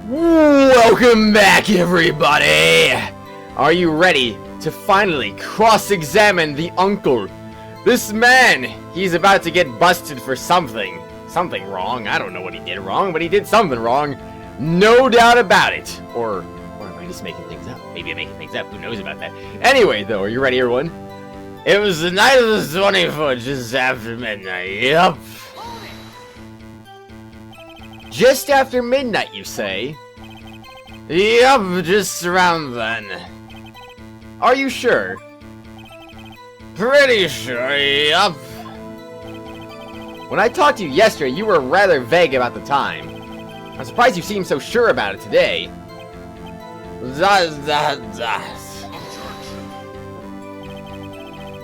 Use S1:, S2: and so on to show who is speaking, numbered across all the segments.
S1: Welcome back, everybody! Are you ready to finally cross-examine the uncle? This man, he's about to get busted for something. Something wrong. I don't know what he did wrong, but he did something wrong. No doubt about it. Or am I just making things up? Maybe I'm making things up. Who knows about that? Anyway, though, are you ready, everyone? It was the night of the 24th, just after midnight. Yup. Just after midnight, you say? Yup, just around then. Are you sure? Pretty sure, yup. When I talked to you yesterday, you were rather vague about the time. I'm surprised you seem so sure about it today.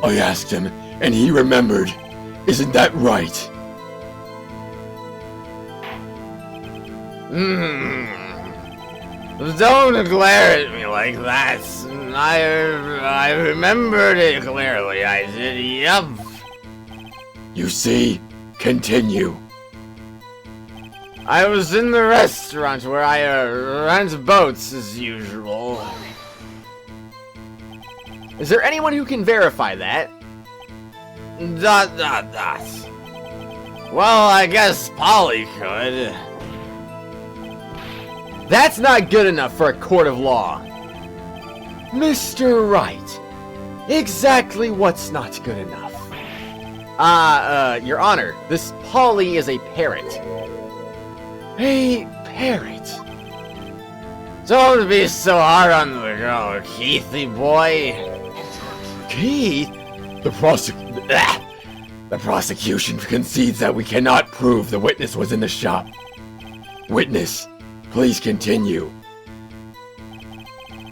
S2: I asked him, and he remembered. Isn't that right?
S1: Don't glare at me like that. I remembered it clearly. I did, yup.
S2: You see? Continue.
S1: I was in the restaurant where I rent boats as usual. Is there anyone who can verify that? ... Well, I guess Polly could. That's not good enough for a court of law. Mr. Wright, exactly what's not good enough? Your Honor, this Polly is a parrot. A parrot? Don't be so hard on the girl, Keithy boy.
S2: Keith? The prosecution concedes that we cannot prove the witness was in the shop. Witness, please continue.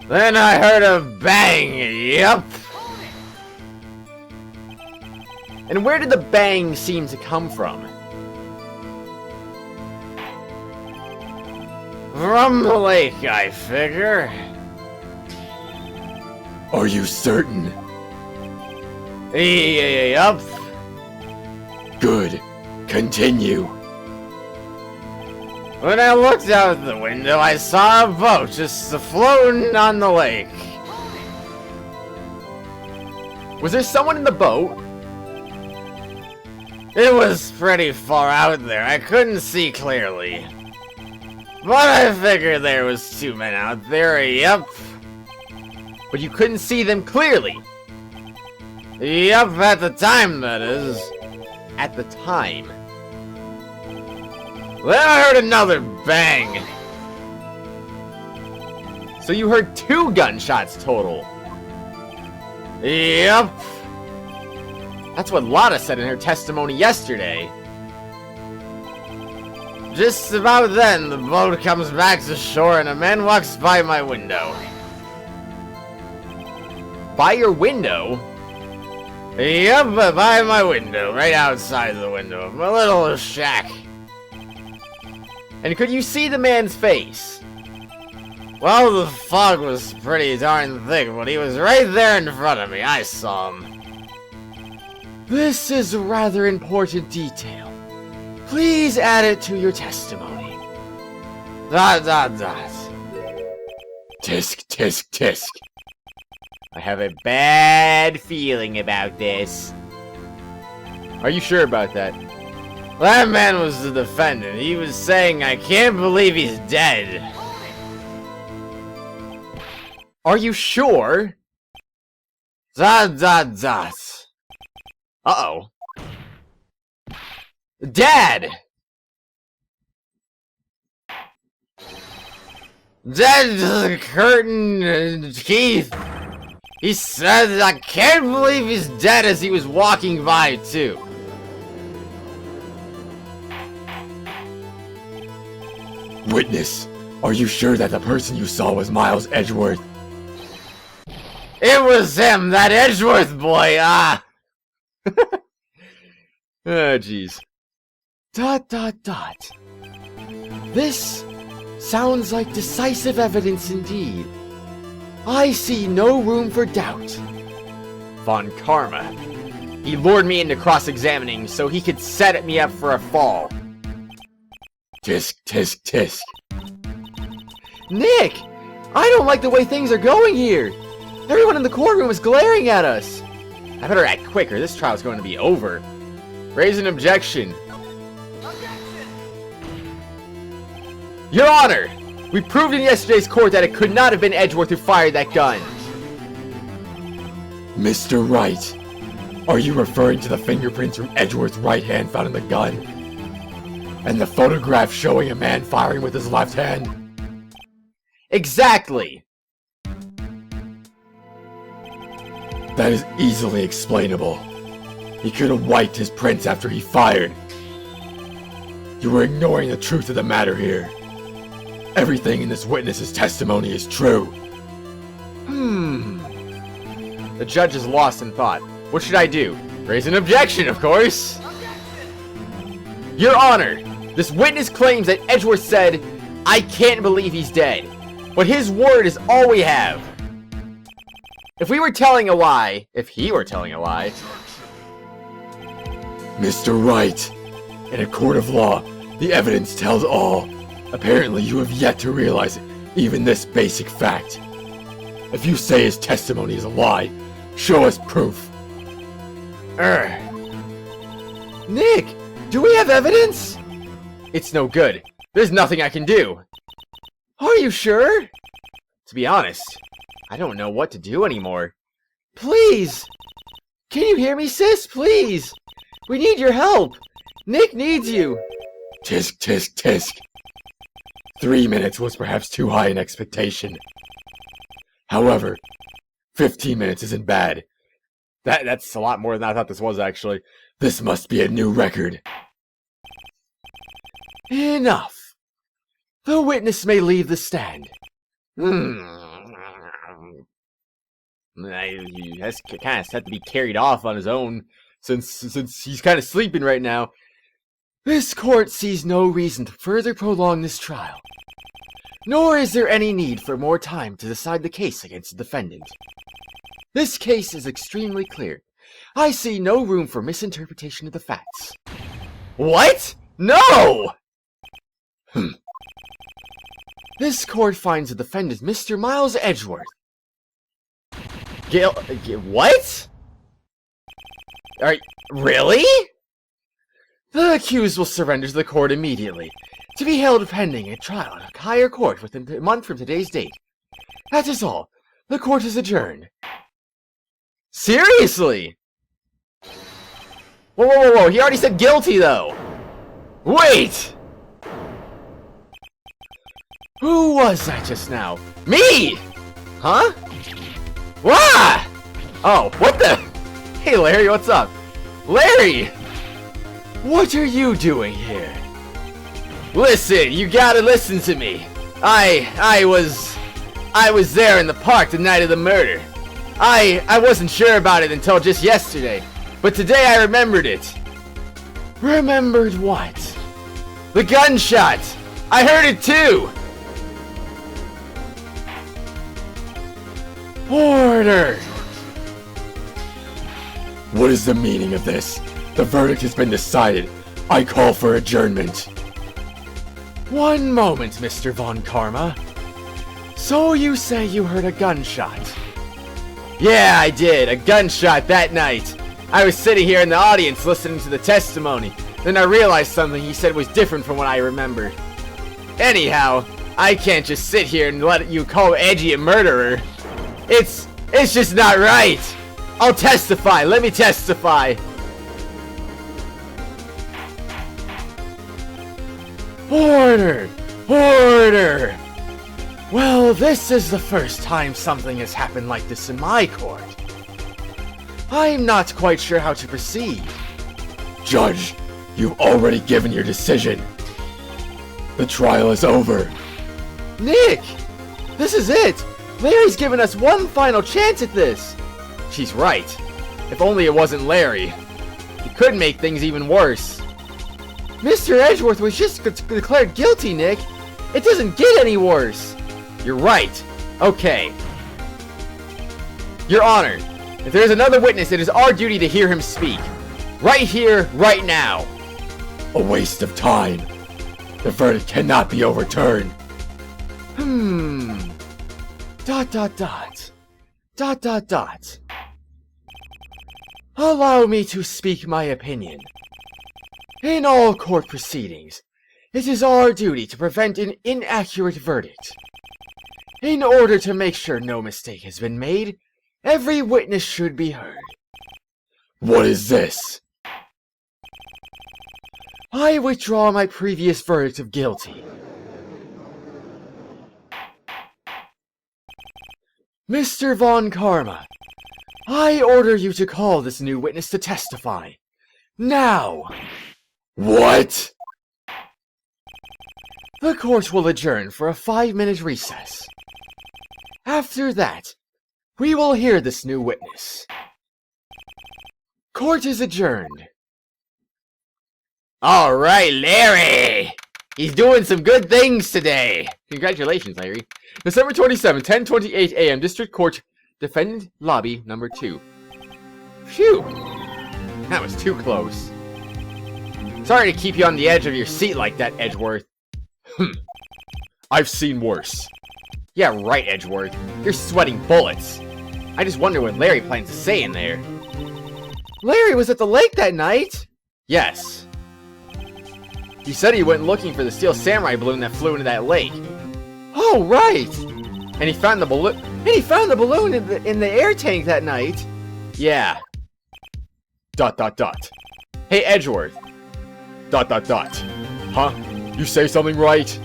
S1: Then I heard a bang, yup. And where did the bang seem to come from? From the lake, I figure.
S2: Are you certain?
S1: Yup.
S2: Good. Continue.
S1: When I looked out the window, I saw a boat just floating on the lake. Was there someone in the boat? It was pretty far out there. I couldn't see clearly. But I figured there was two men out there, yup. But you couldn't see them clearly? Yup, at the time, that is. At the time. Then I heard another bang. So you heard 2 gunshots total? Yup. That's what Lotta said in her testimony yesterday. Just about then, the boat comes back to shore and a man walks by my window. By your window? Yup, by my window, right outside the window of my little shack. And could you see the man's face? Well, the fog was pretty darn thick, but he was right there in front of me. I saw him. This is a rather important detail. Please add it to your testimony. ...
S2: Tisk, tisk, tisk.
S1: I have a bad feeling about this. Are you sure about that? That man was the defendant. He was saying, I can't believe he's dead. Are you sure? ... Uh-oh. Dad! Dad, Curtin, Keith. He said, I can't believe he's dead as he was walking by, too.
S2: Witness, are you sure that the person you saw was Miles Edgeworth?
S1: It was him, that Edgeworth boy, ah! Oh, jeez. ... This sounds like decisive evidence indeed. I see no room for doubt. Von Karma. He lured me into cross-examining so he could set me up for a fall.
S2: Tisk, tisk, tisk.
S1: Nick! I don't like the way things are going here! Everyone in the courtroom is glaring at us! I better act quicker, this trial's going to be over. Raise an objection. Your Honor! We proved in yesterday's court that it could not have been Edgeworth who fired that gun.
S2: Mr. Wright, are you referring to the fingerprints from Edgeworth's right hand found in the gun? And the photograph showing a man firing with his left hand?
S1: Exactly!
S2: That is easily explainable. He could have wiped his prints after he fired. You were ignoring the truth of the matter here. Everything in this witness's testimony is true.
S1: The judge is lost in thought. What should I do? Raise an objection, of course! Your Honor, this witness claims that Edgeworth said, "I can't believe he's dead." But his word is all we have. If he were telling a lie...
S2: Mr. Wright, in a court of law, the evidence tells all. Apparently you have yet to realize even this basic fact. If you say his testimony is a lie, show us proof.
S1: Nick, do we have evidence? It's no good. There's nothing I can do. Are you sure? To be honest, I don't know what to do anymore. Please! Can you hear me, sis? Please! We need your help! Nick needs you!
S2: Tisk, tisk, tisk. 3 minutes was perhaps too high an expectation. However, 15 minutes isn't bad.
S1: That's a lot more than I thought this was, actually.
S2: This must be a new record.
S1: Enough. The witness may leave the stand. He has kind of had to be carried off on his own, since he's kind of sleeping right now. This court sees no reason to further prolong this trial, nor is there any need for more time to decide the case against the defendant. This case is extremely clear. I see no room for misinterpretation of the facts. What? No! This court finds the defendant Mr. Miles Edgeworth. What? Really? The accused will surrender to the court immediately, to be held pending a trial in a higher court within a month from today's date. That is all. The court is adjourned. Seriously? Whoa, whoa, whoa, whoa. He already said guilty, though. Wait! Who was that just now? Me! Huh? Wah! Oh, what the? Hey, Larry, what's up? Larry! What are you doing here? Listen, you gotta listen to me. I was there in the park the night of the murder. I wasn't sure about it until just yesterday, but today I remembered it. Remembered what? The gunshot! I heard it too! Order!
S2: What is the meaning of this? The verdict has been decided. I call for adjournment.
S1: One moment, Mr. Von Karma. So you say you heard a gunshot? Yeah, I did. A gunshot that night. I was sitting here in the audience listening to the testimony. Then I realized something he said was different from what I remembered. Anyhow, I can't just sit here and let you call Edgy a murderer. It's just not right. I'll testify. Let me testify. Order! Order! Well, this is the first time something has happened like this in my court. I'm not quite sure how to proceed.
S2: Judge, you've already given your decision. The trial is over.
S1: Nick! This is it! Larry's given us one final chance at this! She's right. If only it wasn't Larry. He could make things even worse. Mr. Edgeworth was just declared guilty, Nick. It doesn't get any worse. You're right. Okay. Your Honor, if there's another witness, it is our duty to hear him speak. Right here, right now.
S2: A waste of time. The verdict cannot be overturned.
S1: Dot dot dot. Dot dot dot. Allow me to speak my opinion. In all court proceedings, it is our duty to prevent an inaccurate verdict. In order to make sure no mistake has been made, every witness should be heard.
S2: What is this?
S1: I withdraw my previous verdict of guilty. Mr. Von Karma, I order you to call this new witness to testify. Now!
S2: What?
S1: The court will adjourn for a 5-minute recess. After that, we will hear this new witness. Court is adjourned. Alright, Larry! He's doing some good things today! Congratulations, Larry. December 27, 10:28 a.m. District Court, Defendant Lobby Number 2. Phew! That was too close. Sorry to keep you on the edge of your seat like that, Edgeworth.
S2: I've seen worse.
S1: Yeah, right, Edgeworth. You're sweating bullets. I just wonder what Larry plans to say in there. Larry was at the lake that night? Yes. He said he went looking for the steel samurai balloon that flew into that lake. Oh, right! And he found the balloon. And he found the balloon in the air tank that night. Yeah.
S2: Dot dot dot.
S1: Hey, Edgeworth.
S2: Dot dot dot. Huh? You say something right?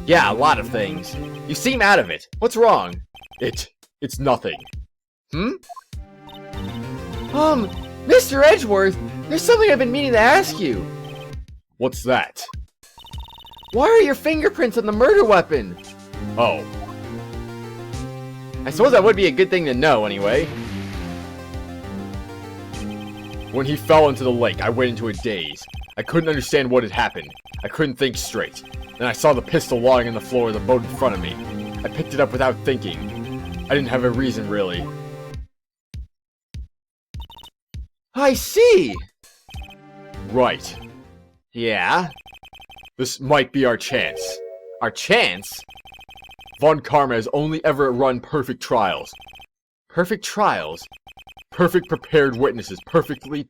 S1: Yeah, a lot of things. You seem out of it. What's wrong?
S2: It's nothing.
S1: Mr. Edgeworth, there's something I've been meaning to ask you.
S2: What's that?
S1: Why are your fingerprints on the murder weapon?
S2: Oh.
S1: I suppose that would be a good thing to know, anyway.
S2: When he fell into the lake, I went into a daze. I couldn't understand what had happened. I couldn't think straight. Then I saw the pistol lying on the floor of the boat in front of me. I picked it up without thinking. I didn't have a reason, really.
S1: I see!
S2: Right.
S1: Yeah?
S2: This might be our chance.
S1: Our chance?
S2: Von Karma has only ever run perfect trials.
S1: Perfect trials?
S2: Perfect prepared witnesses, perfectly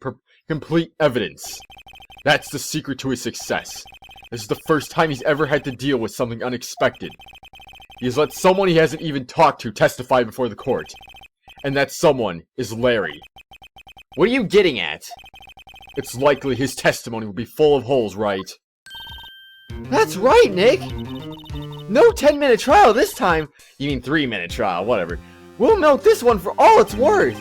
S2: complete evidence. That's the secret to his success. This is the first time he's ever had to deal with something unexpected. He has let someone he hasn't even talked to testify before the court. And that someone is Larry.
S1: What are you getting at?
S2: It's likely his testimony will be full of holes, right?
S1: That's right, Nick! No 10-minute trial this time! You mean 3-minute trial, whatever. We'll milk this one for all it's worth!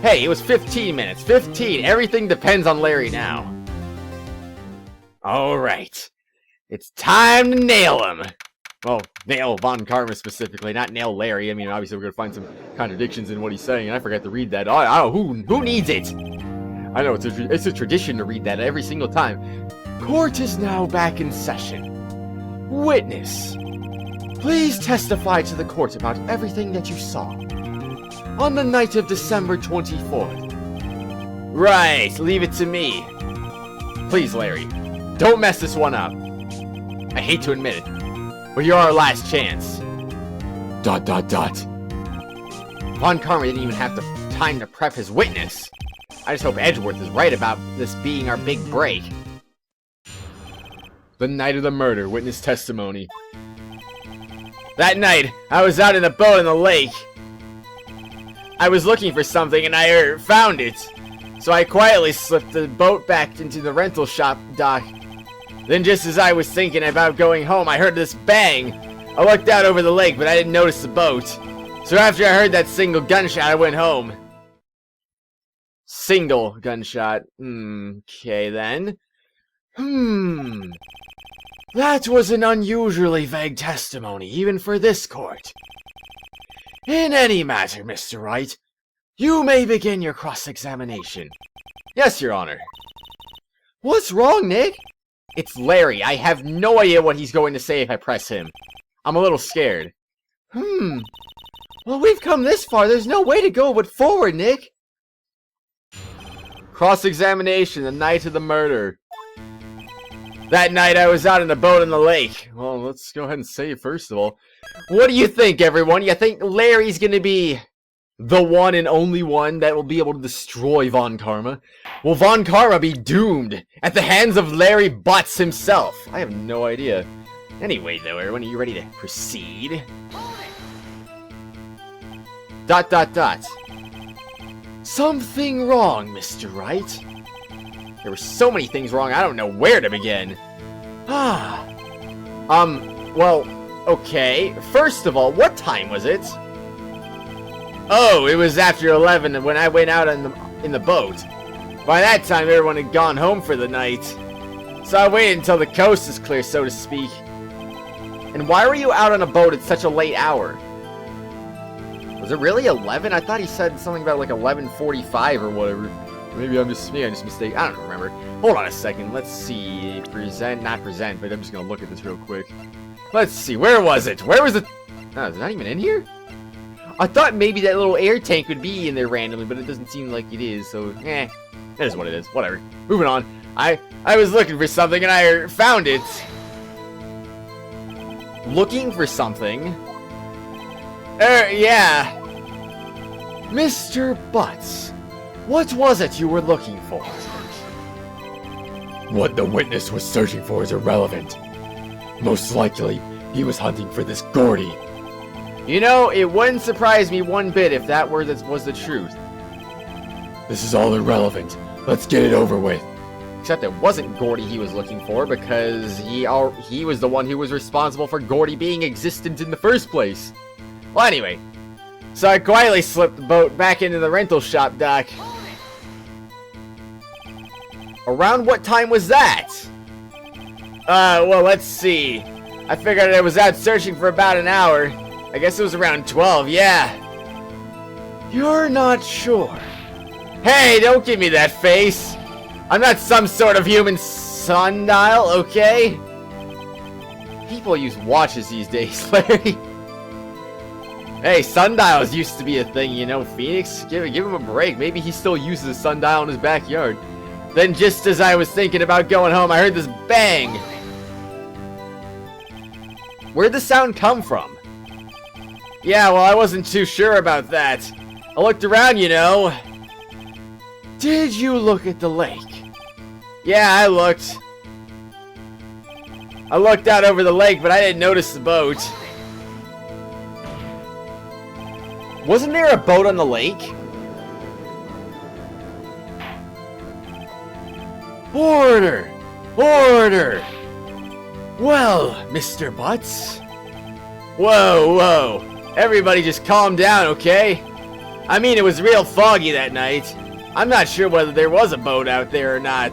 S1: Hey, it was 15 minutes. 15! Everything depends on Larry now. Alright. It's time to nail him! Well, nail Von Karma specifically, not nail Larry. I mean, obviously we're gonna find some contradictions in what he's saying, and I forgot to read that. I don't know, who needs it? I know, it's a tradition to read that every single time. Court is now back in session. Witness, please testify to the court about everything that you saw on the night of December 24th. Right, leave it to me. Please, Larry, don't mess this one up. I hate to admit it, but you're our last chance.
S2: Dot dot dot.
S1: Von Karma didn't even have the time to prep his witness. I just hope Edgeworth is right about this being our big break.
S2: The night of the murder, witness testimony.
S1: That night, I was out in a boat in the lake. I was looking for something and I found it. So I quietly slipped the boat back into the rental shop dock. Then just as I was thinking about going home, I heard this bang. I looked out over the lake, but I didn't notice the boat. So after I heard that single gunshot, I went home. Single gunshot. Okay then. That was an unusually vague testimony, even for this court. In any matter, Mr. Wright, you may begin your cross-examination. Yes, Your Honor. What's wrong, Nick? It's Larry. I have no idea what he's going to say if I press him. I'm a little scared. Well, we've come this far. There's no way to go but forward, Nick. Cross-examination, the night of the murder. That night I was out on a boat in the lake. Well, let's go ahead and say it first of all. What do you think, everyone? You think Larry's gonna be the one and only one that will be able to destroy Von Karma? Will Von Karma be doomed at the hands of Larry Butts himself? I have no idea. Anyway, though, everyone, are you ready to proceed? ... Something wrong, Mr. Wright. There were so many things wrong, I don't know where to begin. Well, okay. First of all, what time was it? Oh, it was after 11 when I went out in the boat. By that time, everyone had gone home for the night. So I waited until the coast is clear, so to speak. And why were you out on a boat at such a late hour? Was it really 11? I thought he said something about like 11:45 or whatever. Maybe I just mistaken. I don't remember. Hold on a second. Let's see. Not present, but I'm just gonna look at this real quick. Let's see. Where was it? Where was it? Oh, is it not even in here? I thought maybe that little air tank would be in there randomly, but it doesn't seem like it is. So, it is what it is. Whatever. Moving on. I was looking for something and I found it. Looking for something? Yeah. Mr. Butts. What was it you were looking for?
S2: What the witness was searching for is irrelevant. Most likely, he was hunting for this Gordy.
S1: You know, it wouldn't surprise me one bit if that was the truth.
S2: This is all irrelevant. Let's get it over with.
S1: Except it wasn't Gordy he was looking for, because he was the one who was responsible for Gordy being existent in the first place. Well, anyway. So I quietly slipped the boat back into the rental shop dock. Around what time was that? Well, let's see. I figured I was out searching for about an hour. I guess it was around 12, yeah. You're not sure. Hey, don't give me that face. I'm not some sort of human sundial, okay? People use watches these days, Larry. Hey, sundials used to be a thing, you know, Phoenix. Give him a break. Maybe he still uses a sundial in his backyard. Then just as I was thinking about going home, I heard this bang. Where'd the sound come from? Yeah, well, I wasn't too sure about that. I looked around, you know. Did you look at the lake? Yeah, I looked. I looked out over the lake, but I didn't notice the boat. Wasn't there a boat on the lake? Order! Order! Well, Mr. Butts. Whoa. Everybody just calm down, okay? I mean, it was real foggy that night. I'm not sure whether there was a boat out there or not.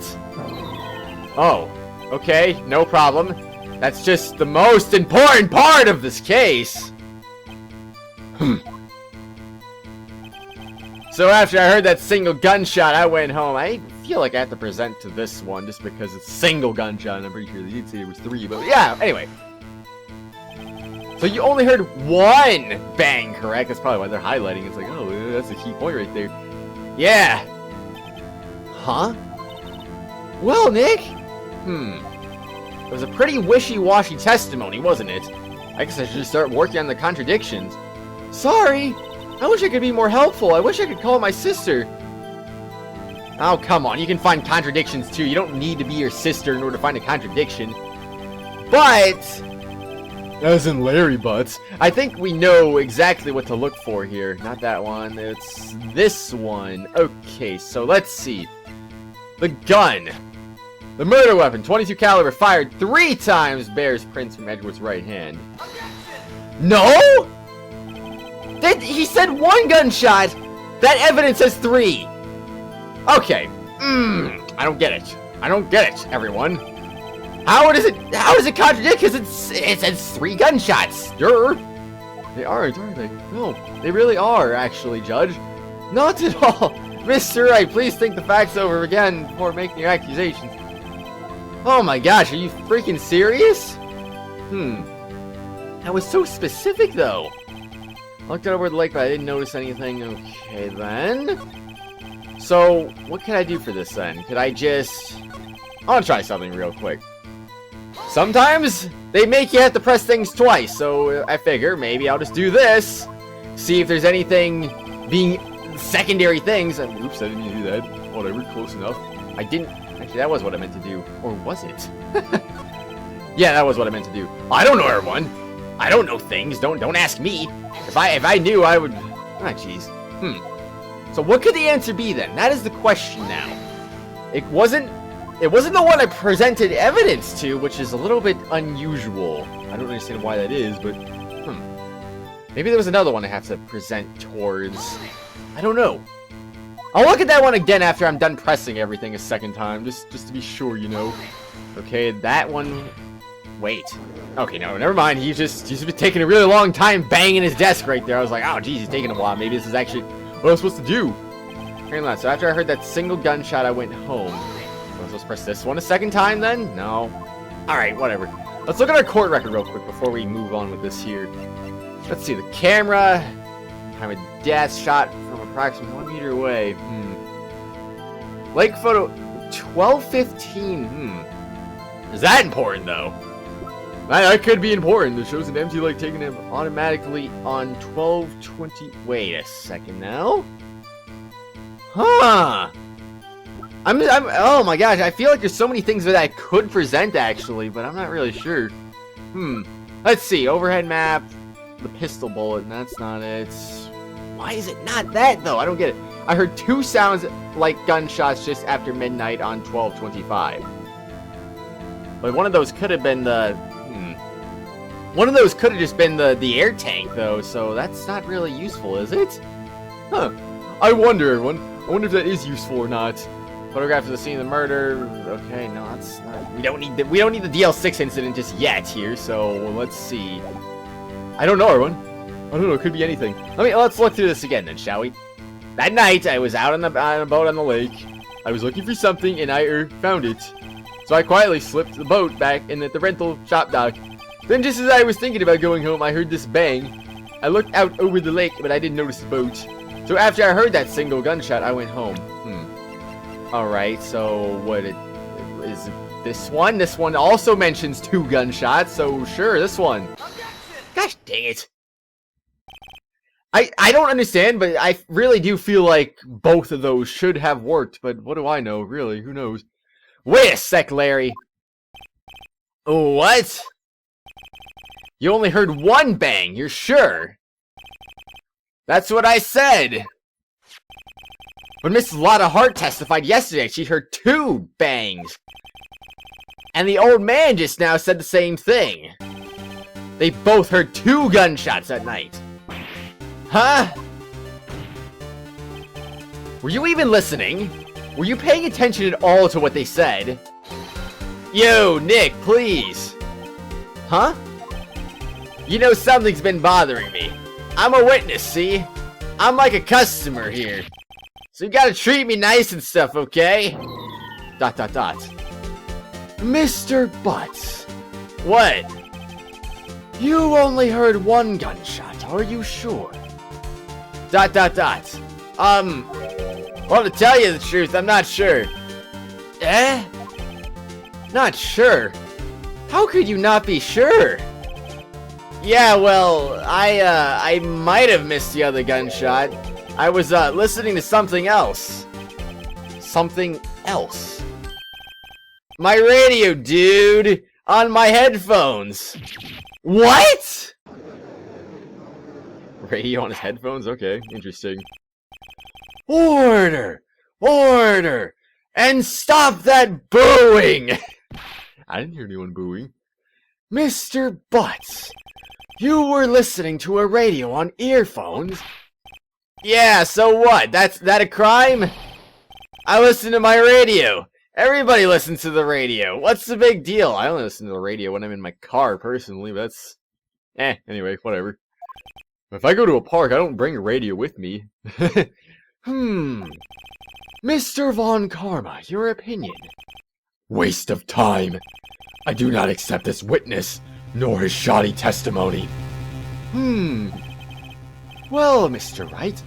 S1: Oh, okay, no problem. That's just the most important part of this case. So after I heard that single gunshot, I went home. I feel like I have to present to this one just because it's single gunshot. And I'm pretty sure they did say it was 3, but yeah, anyway. So you only heard one bang, correct? That's probably why they're highlighting. It's like, oh, that's a key point right there. Yeah. Huh? Well, Nick. It was a pretty wishy-washy testimony, wasn't it? I guess I should just start working on the contradictions. Sorry. I wish I could be more helpful. I wish I could call my sister. Oh, come on. You can find contradictions, too. You don't need to be your sister in order to find a contradiction. But... as in Larry Butts. I think we know exactly what to look for here. Not that one. It's this one. Okay, so let's see. The gun. The murder weapon, 22 caliber, fired 3 times, bears prints from Edward's right hand. No? He said 1 gunshot. That evidence says 3. Okay. I don't get it. I don't get it, everyone. How does it contradict? Because it says 3 gunshots. Sure. They aren't they? No, they really are, actually, Judge. Not at all. Mr. Wright, please think the facts over again before making your accusations. Oh my gosh, are you freaking serious? That was so specific, though. I looked out over the lake, but I didn't notice anything. Okay, then. So, what can I do for this, then? Could I just... I want to try something real quick. sometimes they make you have to press things twice, so I figure maybe I'll just do this, see if there's anything being secondary things. Oops, I didn't mean to do that. Whatever, close enough. I didn't, actually that was what I meant to do, or was it? Yeah, that was what I meant to do. I don't know, everyone. I don't know things, don't ask me. If I knew, I would, jeez. So what could the answer be then? That is the question now. It wasn't the one I presented evidence to, which is a little bit unusual. I don't understand why that is, but maybe there was another one I have to present towards. I don't know. I'll look at that one again after I'm done pressing everything a second time, just to be sure, you know. Okay, that one. Wait. Okay, no, never mind. He's been taking a really long time banging his desk right there. I was like, oh, geez, he's taking a while. Maybe this is actually what I'm supposed to do. Hang on. So after I heard that single gunshot, I went home. So I'm supposed to press this one a second time then? No. Alright, whatever. Let's look at our court record real quick before we move on with this here. Let's see, the camera. Time of death shot from approximately 1 meter away. Lake photo 12:15. Is that important though? That could be important. It shows an empty lake taking him automatically on 12:20. Wait a second now. Huh. I'm oh my gosh, I feel like there's so many things that I could present actually, but I'm not really sure. Let's see, overhead map, the pistol bullet, and that's not it. Why is it not that though? I don't get it. I heard 2 sounds like gunshots just after midnight on 12:25. But one of those could have been the one of those could have just been the air tank though, so that's not really useful, is it? Huh. I wonder, everyone. I wonder if that is useful or not. Photograph of the scene of the murder. Okay, no, that's not. We don't need the DL6 incident just yet here. So let's see. I don't know, everyone. I don't know. It could be anything. Let's look through this again then, shall we? That night, I was out on a boat on the lake. I was looking for something, and I found it. So I quietly slipped the boat back in at the rental shop dock. Then, just as I was thinking about going home, I heard this bang. I looked out over the lake, but I didn't notice the boat. So after I heard that single gunshot, I went home. Alright, so what is this one? This one also mentions 2 gunshots, so sure, this one. Gosh dang it. I don't understand, but I really do feel like both of those should have worked, but what do I know, really? Who knows? Wait a sec, Larry. What? You only heard 1 bang, you're sure? That's what I said! When Miss Lotta Hart testified yesterday, she heard 2 bangs. And the old man just now said the same thing. They both heard 2 gunshots that night. Huh? Were you even listening? Were you paying attention at all to what they said? Yo, Nick, please. Huh? You know something's been bothering me. I'm a witness, see? I'm like a customer here. So you gotta treat me nice and stuff, okay? ... Mr. Butts. What? You only heard 1 gunshot, are you sure? ... Well, to tell you the truth, I'm not sure. Eh? Not sure? How could you not be sure? Yeah, well, I might have missed the other gunshot. I was, listening to something else. Something else. My radio, dude! On my headphones! What?! Radio on his headphones? Okay, interesting. Order! Order! And stop that booing! I didn't hear anyone booing. Mr. Butts, you were listening to a radio on earphones? Yeah, so what? That's a crime? I listen to my radio. Everybody listens to the radio. What's the big deal? I only listen to the radio when I'm in my car, personally, but that's... anyway, whatever. If I go to a park, I don't bring a radio with me. Mr. Von Karma, your opinion?
S2: Waste of time. I do not accept this witness, nor his shoddy testimony.
S1: Well, Mr. Wright,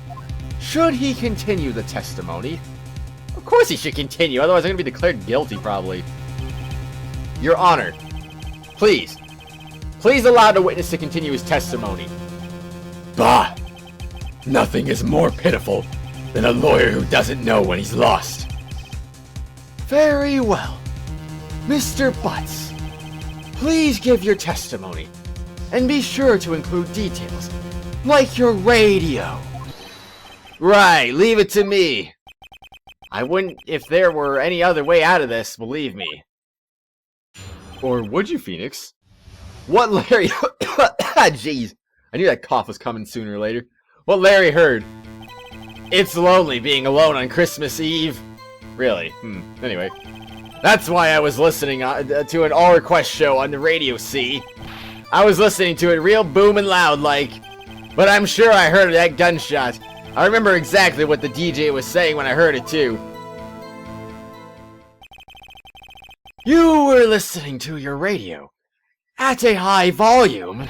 S1: should he continue the testimony? Of course he should continue, otherwise I'm going to be declared guilty, probably. Your Honor, Please. Please allow the witness to continue his testimony.
S2: Bah! Nothing is more pitiful than a lawyer who doesn't know when he's lost.
S1: Very well. Mr. Butts, please give your testimony. And be sure to include details, like your radio. Right, leave it to me. I wouldn't if there were any other way out of this, believe me. Or would you, Phoenix? What Larry... Jeez. I knew that cough was coming sooner or later. What Larry heard. It's lonely being alone on Christmas Eve. Really? Anyway. That's why I was listening to an all-request show on the radio, see? I was listening to it real booming loud like. But I'm sure I heard that gunshot. I remember exactly what the DJ was saying when I heard it too. You were listening to your radio at a high volume.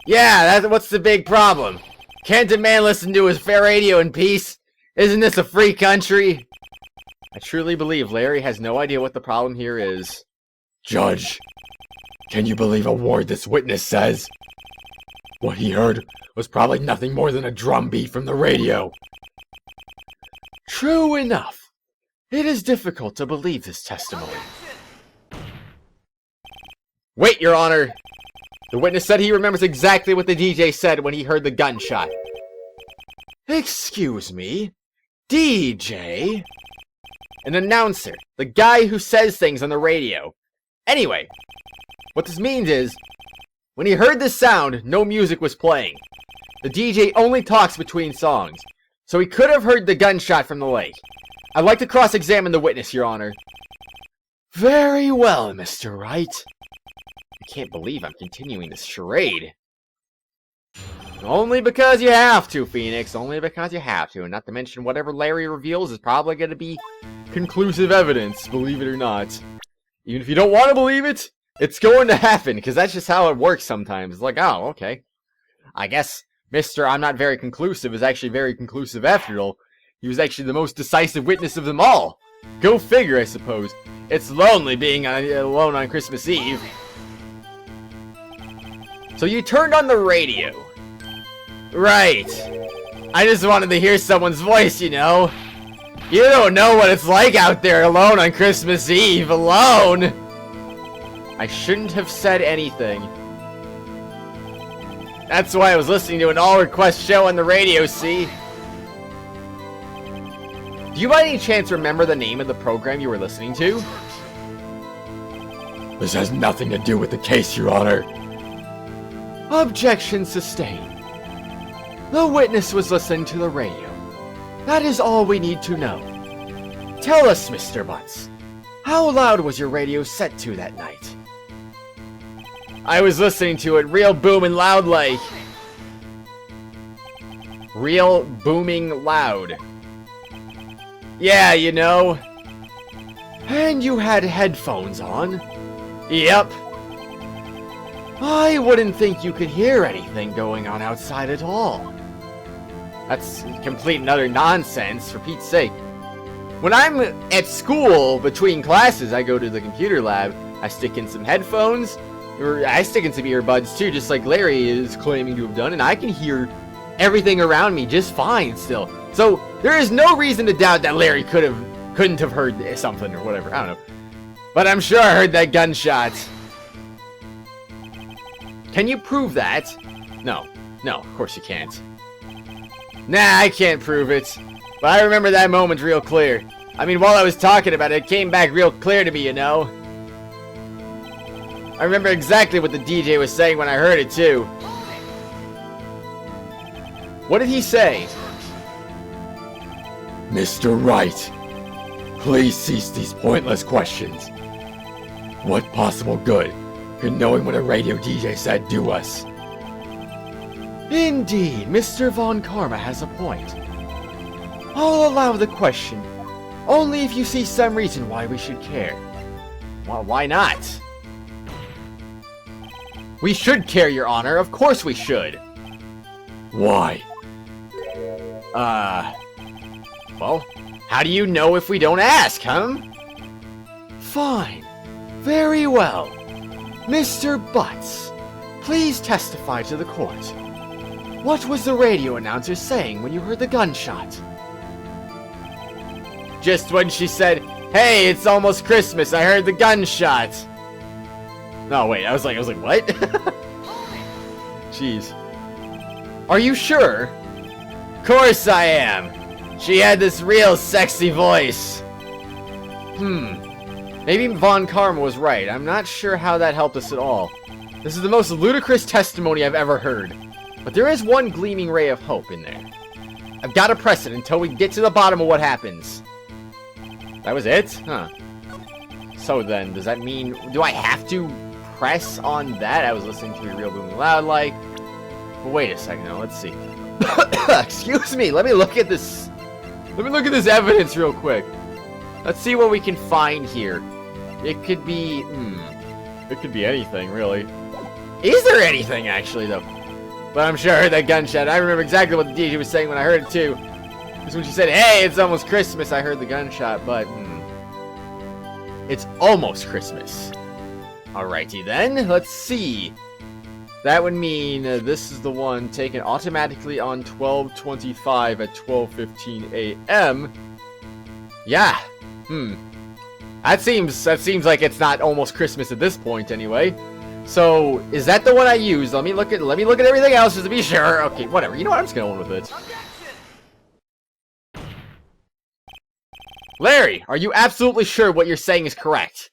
S1: Yeah, what's the big problem? Can't a man listen to his fair radio in peace? Isn't this a free country? I truly believe Larry has no idea what the problem here is.
S2: Judge, can you believe a word this witness says? What he heard was probably nothing more than a drum beat from the radio.
S1: True enough. It is difficult to believe this testimony. Wait, Your Honor. The witness said he remembers exactly what the DJ said when he heard the gunshot. Excuse me? DJ? An announcer. The guy who says things on the radio. Anyway, what this means is, when he heard the sound, no music was playing. The DJ only talks between songs, so he could have heard the gunshot from the lake. I'd like to cross-examine the witness, Your Honor. Very well, Mr. Wright. I can't believe I'm continuing this charade. Only because you have to, Phoenix. Only because you have to. And not to mention whatever Larry reveals is probably going to be conclusive evidence, believe it or not. Even if you don't want to believe it, it's going to happen. Because that's just how it works sometimes. It's like, oh, okay. I guess Mr. I'm not very conclusive is actually very conclusive after all. He was actually the most decisive witness of them all. Go figure, I suppose. It's lonely being alone on Christmas Eve. So you turned on the radio. Right. I just wanted to hear someone's voice, you know. You don't know what it's like out there alone on Christmas Eve. Alone. I shouldn't have said anything. That's why I was listening to an all-request show on the radio, see? Do you by any chance remember the name of the program you were listening to?
S2: This has nothing to do with the case, Your Honor.
S1: Objection sustained. The witness was listening to the radio. That is all we need to know. Tell us, Mr. Butts, how loud was your radio set to that night? I was listening to it real booming loud like. Real booming loud. Yeah, you know. And you had headphones on? Yep. I wouldn't think you could hear anything going on outside at all. That's complete and utter nonsense, for Pete's sake. When I'm at school, between classes, I go to the computer lab, I stick in some headphones, or I stick in some earbuds too, just like Larry is claiming to have done, and I can hear everything around me just fine still. So, there is no reason to doubt that Larry couldn't have heard something or whatever, I don't know. But I'm sure I heard that gunshot. Can you prove that? No, of course you can't. Nah, I can't prove it. But I remember that moment real clear. I mean, while I was talking about it, it came back real clear to me, you know? I remember exactly what the DJ was saying when I heard it, too. What did he say?
S2: Mr. Wright, please cease these pointless questions. What possible good could knowing what a radio DJ said do us?
S1: Indeed, Mr. Von Karma has a point. I'll allow the question, only if you see some reason why we should care. Well, why not? We should care, Your Honor. Of course we should.
S2: Why?
S1: Well, how do you know if we don't ask, huh? Fine. Very well. Mr. Butts, please testify to the court. What was the radio announcer saying when you heard the gunshot? Just when she said, "Hey, it's almost Christmas, I heard the gunshot." No, wait, I was like, what? Jeez. Are you sure? Course I am. She had this real sexy voice. Maybe Von Karma was right. I'm not sure how that helped us at all. This is the most ludicrous testimony I've ever heard. But there is one gleaming ray of hope in there. I've got to press it until we get to the bottom of what happens. That was it? Huh. So then, does that mean... Do I have to press on that? I was listening to a real booming loud like... But wait a second now, let's see. Excuse me, let me look at this... Let me look at this evidence real quick. Let's see what we can find here. It could be... It could be anything, really. Is there anything, actually, though? But I'm sure I heard that gunshot. I remember exactly what the DJ was saying when I heard it, too. Because when she said, "Hey, it's almost Christmas," I heard the gunshot, but... It's almost Christmas. Alrighty then, let's see. That would mean this is the one taken automatically on 12/25 at 12:15 a.m. Yeah. That seems like it's not almost Christmas at this point anyway. So, is that the one I used? Let me look at everything else just to be sure. Okay, whatever. You know what? I'm just gonna go with it. Larry, are you absolutely sure what you're saying is correct?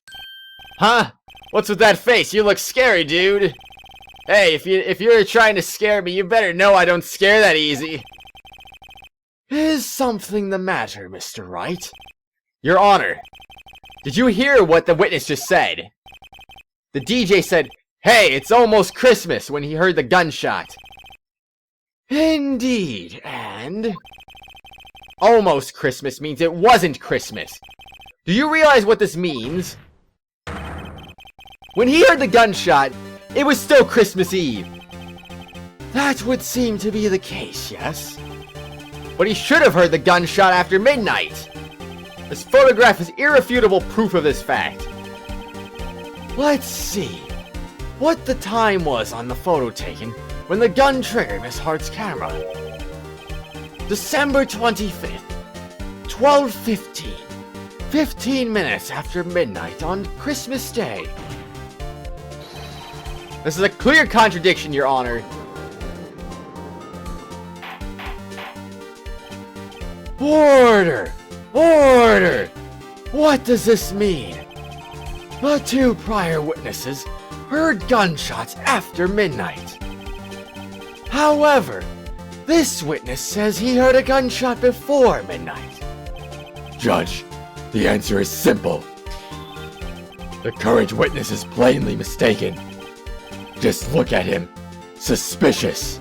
S1: Huh? What's with that face? You look scary, dude. Hey, if you're trying to scare me, you better know I don't scare that easy. Is something the matter, Mr. Wright? Your Honor, did you hear what the witness just said? The DJ said, "Hey, it's almost Christmas," when he heard the gunshot. Indeed, and... Almost Christmas means it wasn't Christmas. Do you realize what this means? When he heard the gunshot, it was still Christmas Eve. That would seem to be the case, yes? But he should have heard the gunshot after midnight. This photograph is irrefutable proof of this fact. Let's see what the time was on the photo taken when the gun triggered Miss Hart's camera. December 25th, 12:15. 15 minutes after midnight on Christmas Day. This is a clear contradiction, Your Honor. Order! Order! What does this mean? The two prior witnesses heard gunshots after midnight. However, this witness says he heard a gunshot before midnight.
S2: Judge, the answer is simple. The current witness is plainly mistaken. Just look at him. Suspicious.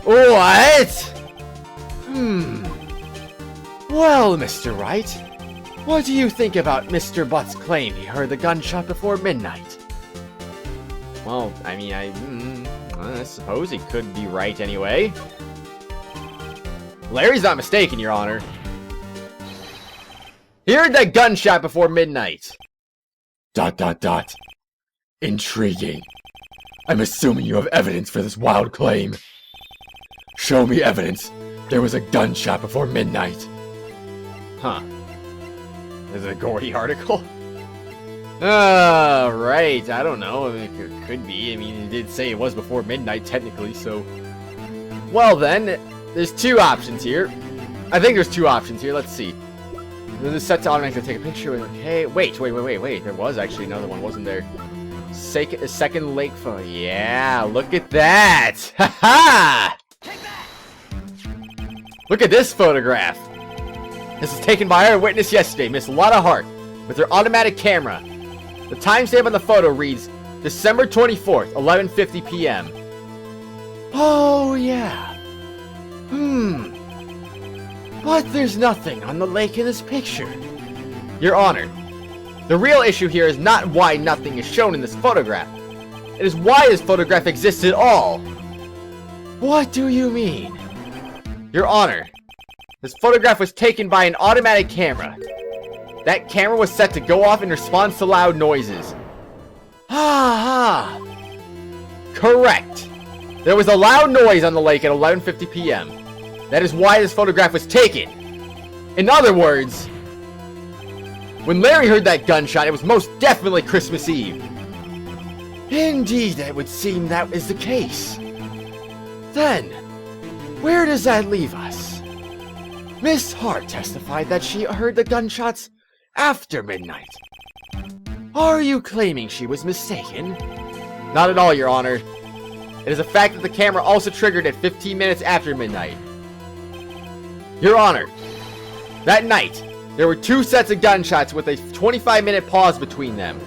S1: What? Well, Mr. Wright, what do you think about Mr. Butt's claim he heard the gunshot before midnight? Well, I mean, I suppose he could be right anyway. Larry's not mistaken, Your Honor. He heard that gunshot before midnight. ...
S2: Intriguing. I'm assuming you have evidence for this wild claim. Show me evidence there was a gunshot before midnight.
S1: Huh. Is it a Gordy article? Right. I don't know. I mean, it could be. I mean, it did say it was before midnight, technically, so... Well, then, there's two options here. I think there's two options here. Let's see. This is set to automatically take a picture. Okay, wait. There was actually another one, wasn't there? Second lake photo. Yeah, look at that! Ha-ha! Look at this photograph. This is taken by our witness yesterday, Miss Lotta Hart, with her automatic camera. The timestamp on the photo reads December 24th, 11:50 p.m. Oh, yeah. But there's nothing on the lake in this picture. Your Honor, the real issue here is not why nothing is shown in this photograph. It is why this photograph exists at all. What do you mean? Your Honor, this photograph was taken by an automatic camera. That camera was set to go off in response to loud noises. Ha ha! Correct! There was a loud noise on the lake at 11:50 p.m. That is why this photograph was taken. In other words, when Larry heard that gunshot, it was most definitely Christmas Eve. Indeed, it would seem that is the case. Then, where does that leave us? Miss Hart testified that she heard the gunshots after midnight. Are you claiming she was mistaken? Not at all, Your Honor. It is a fact that the camera also triggered at 15 minutes after midnight. Your Honor, that night, there were 2 sets of gunshots with a 25-minute pause between them.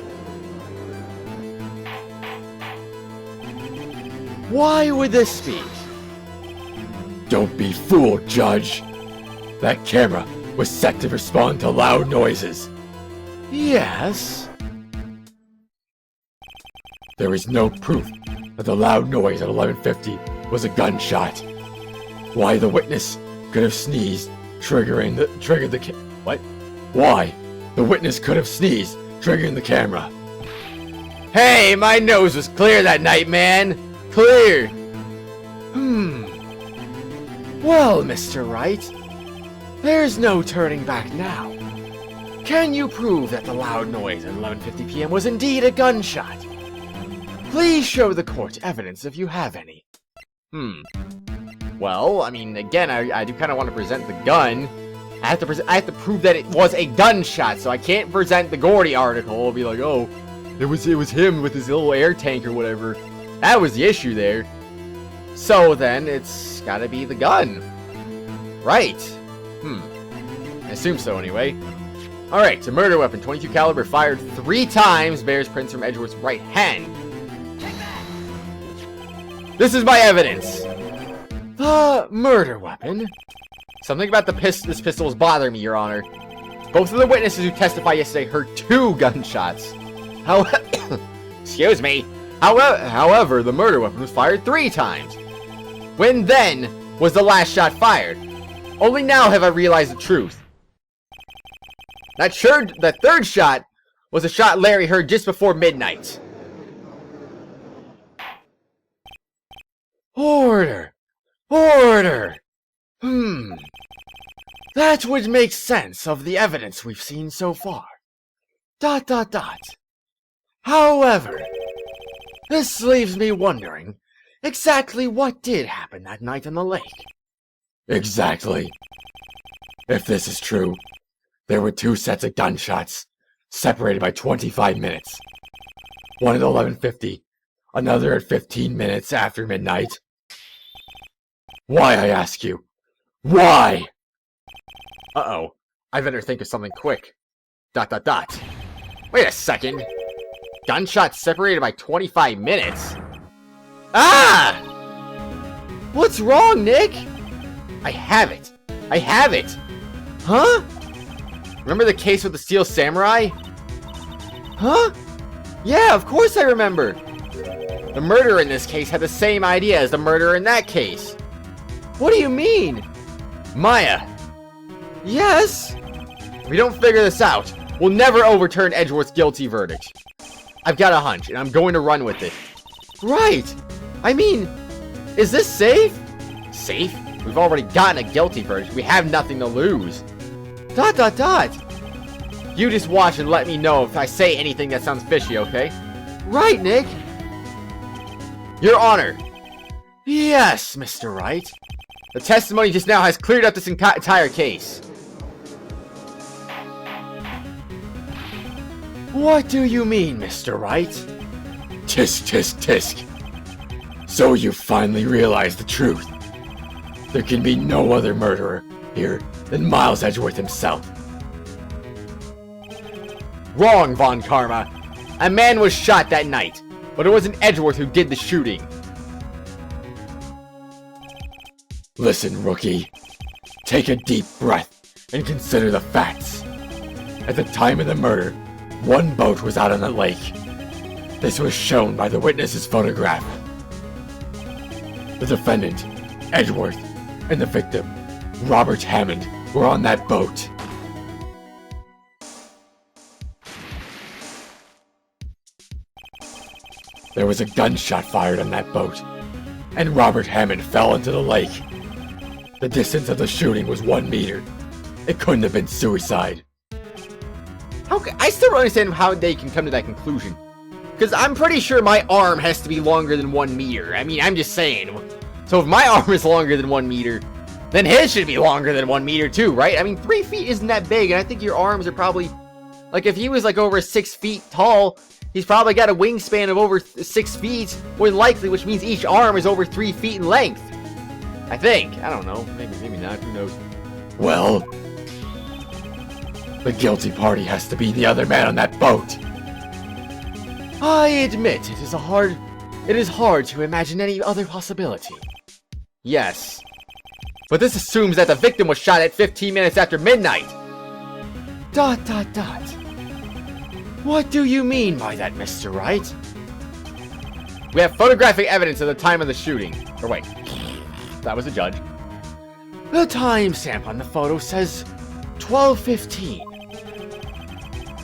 S1: Why would this be?
S2: Don't be fooled, Judge. That camera was set to respond to loud noises.
S1: Yes?
S2: There is no proof that the loud noise at 11:50 was a gunshot. Why the witness could have sneezed, triggered the what? Why the witness could have sneezed, triggering the camera?
S1: Hey, my nose was clear that night, man. Clear. Well, Mr. Wright, there's no turning back now. Can you prove that the loud noise at 11:50 p.m. was indeed a gunshot? Please show the court evidence if you have any. Well, I mean, again, I do kind of want to present the gun. I have to prove that it was a gunshot, so I can't present the Gordy article. I'll be like, oh, it was him with his little air tank or whatever. That was the issue there. So then, it's gotta be the gun. Right. I assume so anyway. Alright, a murder weapon, 22 caliber, fired 3 times, bears prints from Edgeworth's right hand. This is my evidence. The murder weapon. Something about this pistol is bothering me, Your Honor. Both of the witnesses who testified yesterday heard 2 gunshots. Excuse me. However, the murder weapon was fired 3 times. When then was the last shot fired? Only now have I realized the truth. That third shot was a shot Larry heard just before midnight. Order! Order! That would make sense of the evidence we've seen so far. ... However, this leaves me wondering exactly what did happen that night on the lake.
S2: Exactly. If this is true, there were 2 sets of gunshots, separated by 25 minutes. One at 11:50, another at 15 minutes after midnight. Why, I ask you? Why?
S1: Uh-oh. I better think of something quick. ... Wait a second. Gunshots separated by 25 minutes? Ah! What's wrong, Nick? I have it. I have it. Huh? Remember the case with the Steel Samurai? Huh? Yeah, of course I remember. The murderer in this case had the same idea as the murderer in that case. What do you mean? Maya. Yes? If we don't figure this out, we'll never overturn Edgeworth's guilty verdict. I've got a hunch, and I'm going to run with it. Right! I mean, is this safe? Safe? We've already gotten a guilty verdict. We have nothing to lose. ... You just watch and let me know if I say anything that sounds fishy, okay? Right, Nick? Your Honor. Yes, Mr. Wright. The testimony just now has cleared up this entire case. What do you mean, Mr. Wright?
S2: Tisk, tisk, tisk. So you finally realized the truth. There can be no other murderer here than Miles Edgeworth himself.
S1: Wrong, Von Karma. A man was shot that night, but it wasn't Edgeworth who did the shooting.
S2: Listen, rookie. Take a deep breath and consider the facts. At the time of the murder, 1 boat was out on the lake. This was shown by the witness's photograph. The defendant, Edgeworth, and the victim, Robert Hammond, were on that boat. There was a gunshot fired on that boat, and Robert Hammond fell into the lake. The distance of the shooting was 1 meter. It couldn't have been suicide.
S1: I still don't understand how they can come to that conclusion. Because I'm pretty sure my arm has to be longer than 1 meter. I mean, I'm just saying. So if my arm is longer than 1 meter, then his should be longer than 1 meter too, right? I mean, 3 feet isn't that big, and I think your arms are probably... Like, if he was, like, over 6 feet tall, he's probably got a wingspan of over 6 feet, more than likely, which means each arm is over 3 feet in length. I think. I don't know. Maybe not. Who knows?
S2: Well, the guilty party has to be the other man on that boat.
S1: I admit, it is hard to imagine any other possibility. Yes. But this assumes that the victim was shot at 15 minutes after midnight. ... What do you mean by that, Mr. Wright? We have photographic evidence of the time of the shooting. Or wait, that was a judge. The timestamp on the photo says 12:15.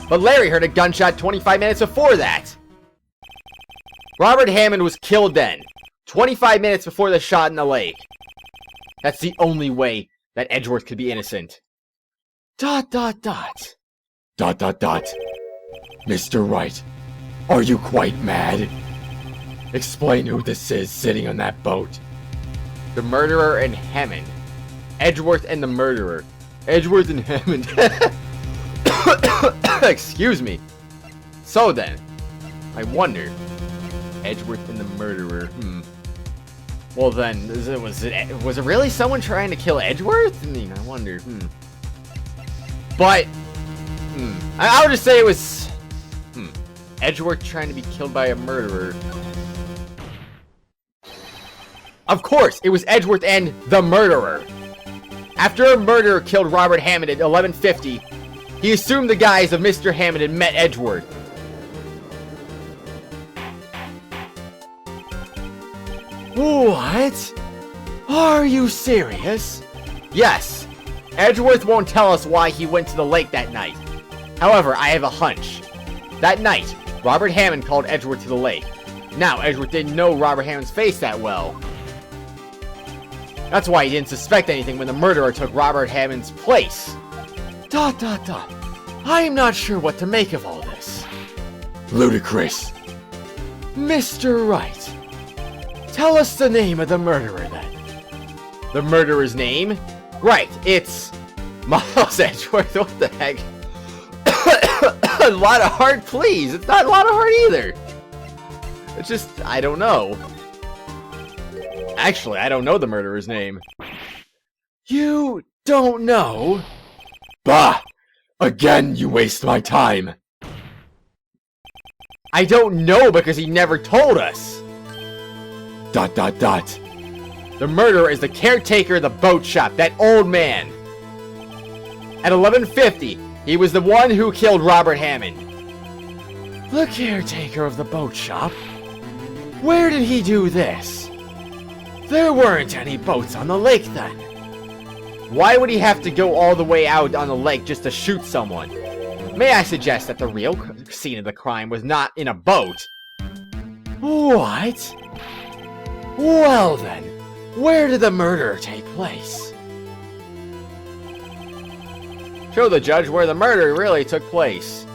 S1: But Larry heard a gunshot 25 minutes before that. Robert Hammond was killed then, 25 minutes before the shot in the lake. That's the only way that Edgeworth could be innocent. ...
S2: Mr. Wright, are you quite mad? Explain who this is sitting on that boat.
S1: The murderer and Hammond. Edgeworth and the murderer. Edgeworth and Hammond. Excuse me. So then, I wonder. Edgeworth and the murderer. Well then, was it really someone trying to kill Edgeworth? I mean, I wonder. But, I would just say it was, Edgeworth trying to be killed by a murderer. Of course, it was Edgeworth and the murderer. After a murderer killed Robert Hammond at 11:50, he assumed the guise of Mr. Hammond and met Edgeworth. What? Are you serious? Yes. Edgeworth won't tell us why he went to the lake that night. However, I have a hunch. That night, Robert Hammond called Edgeworth to the lake. Now, Edgeworth didn't know Robert Hammond's face that well. That's why he didn't suspect anything when the murderer took Robert Hammond's place. ... I'm not sure what to make of all this.
S2: Ludicrous.
S1: Mr. Wright, tell us the name of the murderer then. The murderer's name? Right, it's Miles Edgeworth. What the heck? A lot of heart, please. It's not a lot of heart either. It's just, I don't know. Actually, I don't know the murderer's name. You don't know?
S2: Bah! Again, you waste my time.
S1: I don't know because he never told us. ... The murderer is the caretaker of the boat shop, that old man. At 11:50, he was the one who killed Robert Hammond. The caretaker of the boat shop? Where did he do this? There weren't any boats on the lake then. Why would he have to go all the way out on the lake just to shoot someone? May I suggest that the real scene of the crime was not in a boat? What? Well then, where did the murder take place? Show the judge where the murder really took place.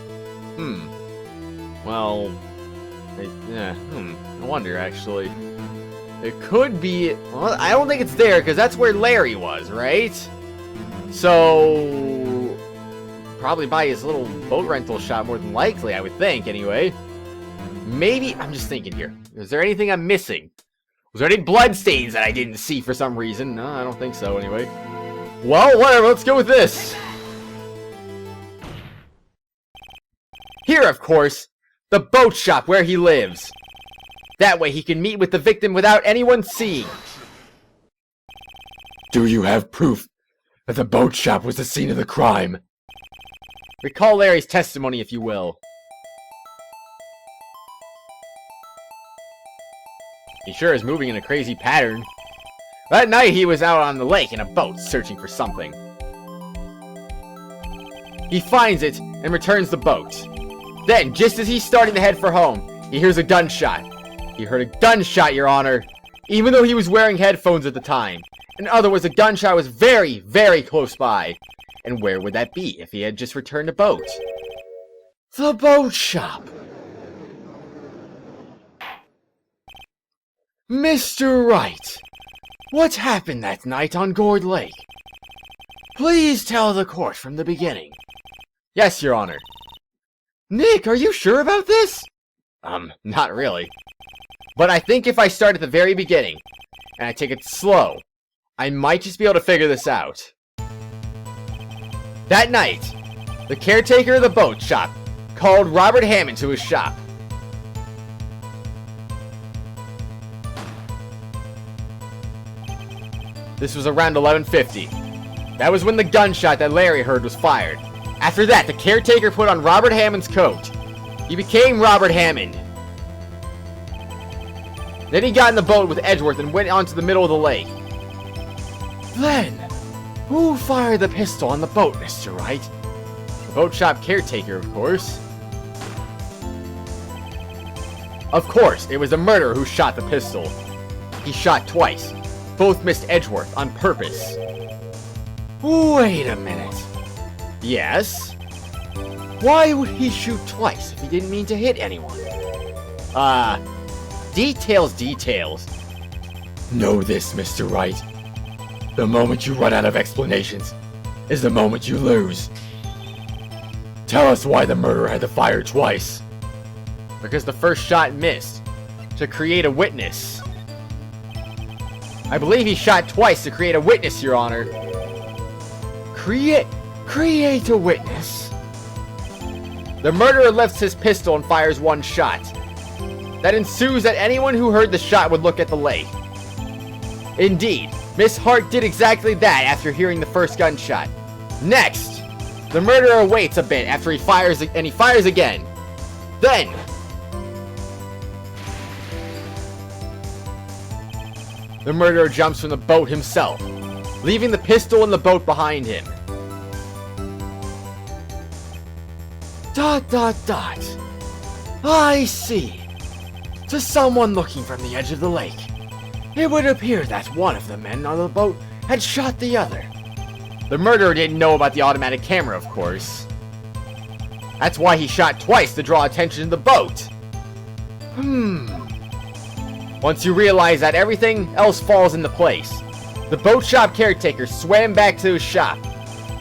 S1: Well, I wonder actually. It could be, well, I don't think it's there because that's where Larry was, right? So, probably by his little boat rental shop more than likely, I would think anyway. Maybe, I'm just thinking here. Is there anything I'm missing? Was there any blood stains that I didn't see for some reason? No, I don't think so anyway. Well, whatever, let's go with this. Here, of course, the boat shop where he lives. That way he can meet with the victim without anyone seeing.
S2: Do you have proof that the boat shop was the scene of the crime?
S1: Recall Larry's testimony, if you will. He sure is moving in a crazy pattern. That night he was out on the lake in a boat searching for something. He finds it and returns the boat. Then, just as he's starting to head for home, he hears a gunshot. He heard a gunshot, Your Honor, even though he was wearing headphones at the time. In other words, the gunshot was very, very close by. And where would that be if he had just returned a boat? The boat shop. Mr. Wright, what happened that night on Gourd Lake? Please tell the court from the beginning. Yes, Your Honor. Nick, are you sure about this? Not really. But I think if I start at the very beginning, and I take it slow, I might just be able to figure this out. That night, the caretaker of the boat shop called Robert Hammond to his shop. This was around 11:50. That was when the gunshot that Larry heard was fired. After that, the caretaker put on Robert Hammond's coat. He became Robert Hammond. Then he got in the boat with Edgeworth and went onto the middle of the lake. Then, who fired the pistol on the boat, Mr. Wright? The boat shop caretaker, of course. Of course, it was the murderer who shot the pistol. He shot twice. Both missed Edgeworth on purpose. Wait a minute. Yes? Why would he shoot twice if he didn't mean to hit anyone? Details.
S2: Know this, Mr. Wright. The moment you run out of explanations is the moment you lose. Tell us why the murderer had to fire twice.
S1: Because the first shot missed. To create a witness. I believe he shot twice to create a witness, Your Honor. Create a witness? The murderer lifts his pistol and fires one shot. That ensues that anyone who heard the shot would look at the lake. Indeed, Miss Hart did exactly that after hearing the first gunshot. Next, the murderer waits a bit after he fires again. Then, the murderer jumps from the boat himself, leaving the pistol in the boat behind him. ... I see. To someone looking from the edge of the lake, it would appear that one of the men on the boat had shot the other. The murderer didn't know about the automatic camera, of course. That's why he shot twice to draw attention to the boat. Once you realize that, everything else falls into place. The boat shop caretaker swam back to his shop.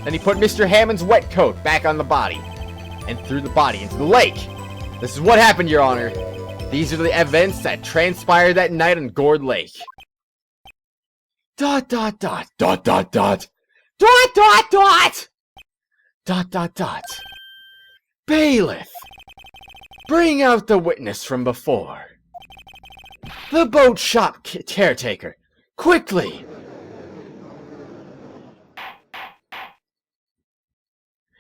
S1: Then he put Mr. Hammond's wet coat back on the body and threw the body into the lake. This is what happened, Your Honor. These are the events that transpired that night on Gourd Lake. ... Bailiff, bring out the witness from before. The boat shop caretaker, quickly!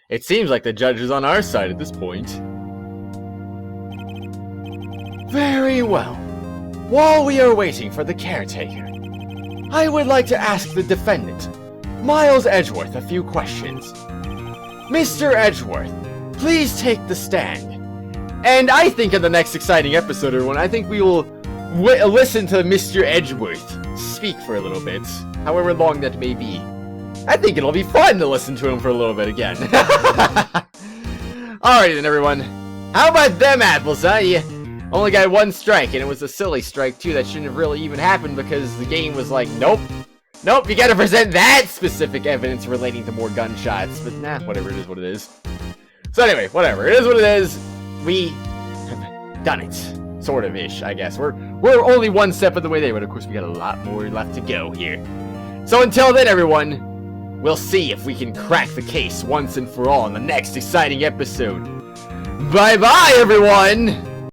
S1: It seems like the judge is on our side at this point. Very well. While we are waiting for the caretaker, I would like to ask the defendant, Miles Edgeworth, a few questions. Mr. Edgeworth, please take the stand. And I think in the next exciting episode, everyone, I think we will listen to Mr. Edgeworth speak for a little bit, however long that may be. I think it'll be fun to listen to him for a little bit again. Alrighty then, everyone. How about them apples, huh? You only got one strike, and it was a silly strike, too. That shouldn't have really even happened because the game was like, nope, you gotta present that specific evidence relating to more gunshots. But nah, whatever, it is what it is. So anyway, whatever, it is what it is. We have done it. Sort of ish, I guess. We're only one step of the way there, but of course we got a lot more left to go here. So until then, everyone, we'll see if we can crack the case once and for all in the next exciting episode. Bye-bye, everyone!